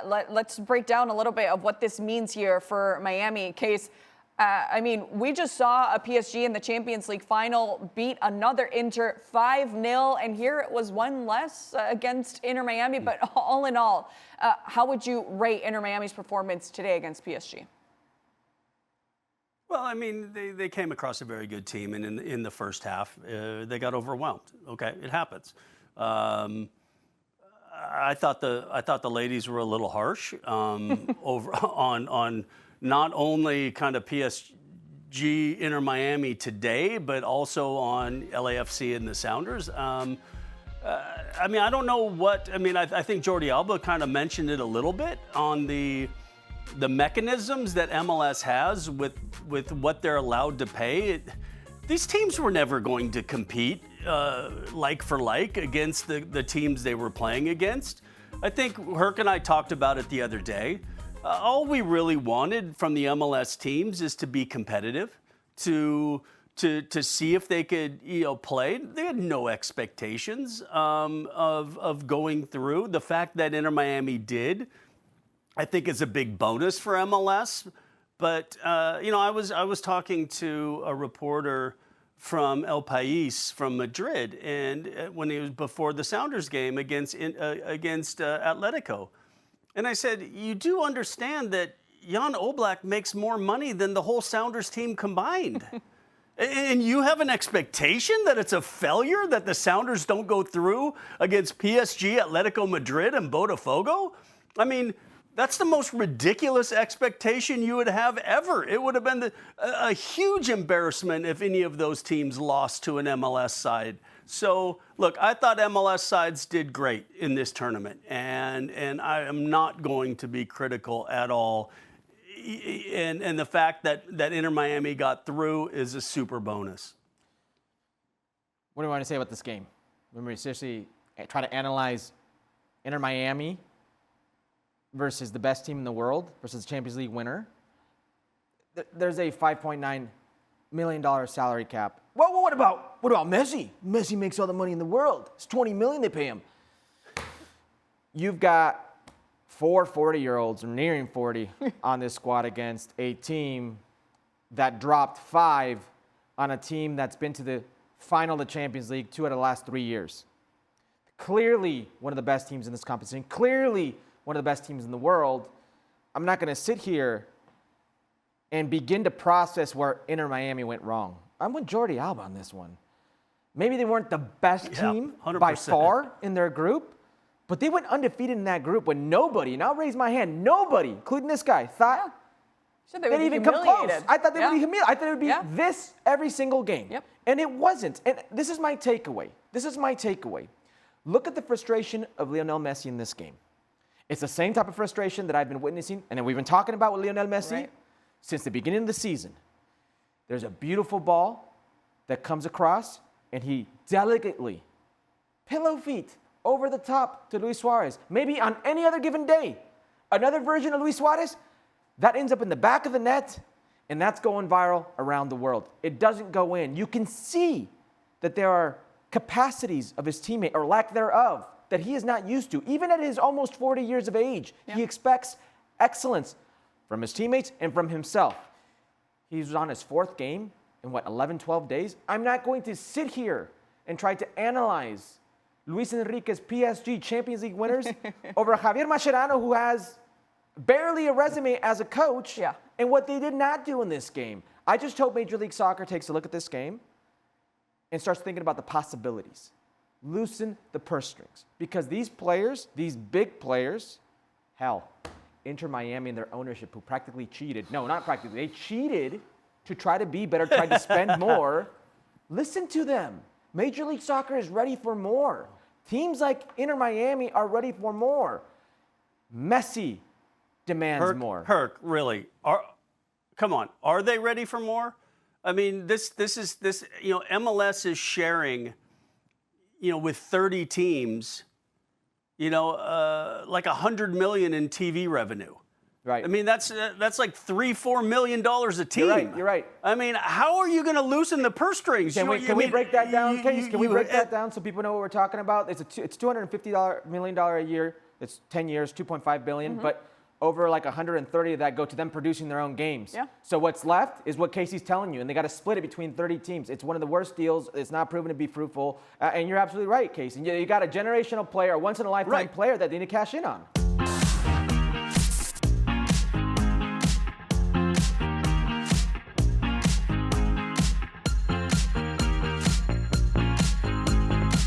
let's break down a little bit of what this means here for Miami. Case, I mean, we just saw a PSG in the Champions League final beat another Inter 5-0, and here it was one less against Inter Miami. But all in all, how would you rate Inter Miami's performance today against PSG? Well, I mean, they came across a very good team, and in the first half, they got overwhelmed. Okay, it happens. I thought the ladies were a little harsh over on not only kind of PSG Inter Miami today, but also on LAFC and the Sounders. I mean, I don't know what. I mean, I think Jordi Alba kind of mentioned it a little bit on the mechanisms that MLS has with what they're allowed to pay. These teams were never going to compete like for like against the teams they were playing against. I think Herc and I talked about it the other day. All we really wanted from the MLS teams is to be competitive, to see if they could play. They had no expectations of going through. The fact that Inter Miami did, I think, is a big bonus for MLS. But I was talking to a reporter from El País from Madrid, and when he was before the Sounders game against Atletico, and I said, you do understand that Jan Oblak makes more money than the whole Sounders team combined. And you have an expectation that it's a failure that the Sounders don't go through against PSG, Atletico Madrid, and Botafogo? I mean, that's the most ridiculous expectation you would have ever. It would have been a huge embarrassment if any of those teams lost to an MLS side. So, look, I thought MLS sides did great in this tournament, and I am not going to be critical at all. And the fact that Inter Miami got through is a super bonus. What do you want to say about this game? When we seriously try to analyze Inter Miami versus the best team in the world versus the Champions League winner, there's a $5.9 million salary cap. Well, what about Messi? Messi makes all the money in the world. It's $20 million they pay him. You've got 4 40-year-olds, or nearing 40, on this squad against a team that dropped 5 on a team that's been to the final of the Champions League 2 out of the last 3 years. Clearly one of the best teams in this competition. Clearly one of the best teams in the world. I'm not going to sit here and begin to process where Inter Miami went wrong. I'm with Jordi Alba on this one. Maybe they weren't the best team 100%. by far in their group, but they went undefeated in that group when nobody, and I'll raise my hand, nobody, including this guy, thought they'd even come close. I thought they would be humiliated. I thought it would be this every single game. Yep. And it wasn't. And this is my takeaway. Look at the frustration of Lionel Messi in this game. It's the same type of frustration that I've been witnessing, and that we've been talking about with Lionel Messi since the beginning of the season. There's a beautiful ball that comes across, and he delicately, pillow feet, over the top to Luis Suarez. Maybe on any other given day, another version of Luis Suarez, that ends up in the back of the net, and that's going viral around the world. It doesn't go in. You can see that there are capacities of his teammate, or lack thereof, that he is not used to. Even at his almost 40 years of age, he expects excellence from his teammates and from himself. He's on his 4th game in 11, 12 days? I'm not going to sit here and try to analyze Luis Enrique's PSG Champions League winners over Javier Mascherano, who has barely a resume as a coach, and what they did not do in this game. I just hope Major League Soccer takes a look at this game and starts thinking about the possibilities. Loosen the purse strings. Because these players, these big players, hell, Inter Miami and their ownership, who practically cheated. No, not practically. They cheated to try to be better, tried to spend more. Listen to them. Major League Soccer is ready for more. Teams like Inter Miami are ready for more. Messi demands more. Herc, really? Come on. Are they ready for more? I mean, this MLS is sharing, with 30 teams, like $100 million in TV revenue. Right. I mean, that's like $3-4 million a team. You're right. I mean, how are you going to loosen the purse strings? Can we break that down, Case? Can we break that down so people know what we're talking about? It's $250 million a year It's 10 years, 2.5 billion, but over like 130 of that go to them producing their own games. Yeah. So what's left is what Kasey's telling you, and they got to split it between 30 teams. It's one of the worst deals. It's not proven to be fruitful. And you're absolutely right, Kasey. You got a generational player, a once-in-a-lifetime player that they need to cash in on.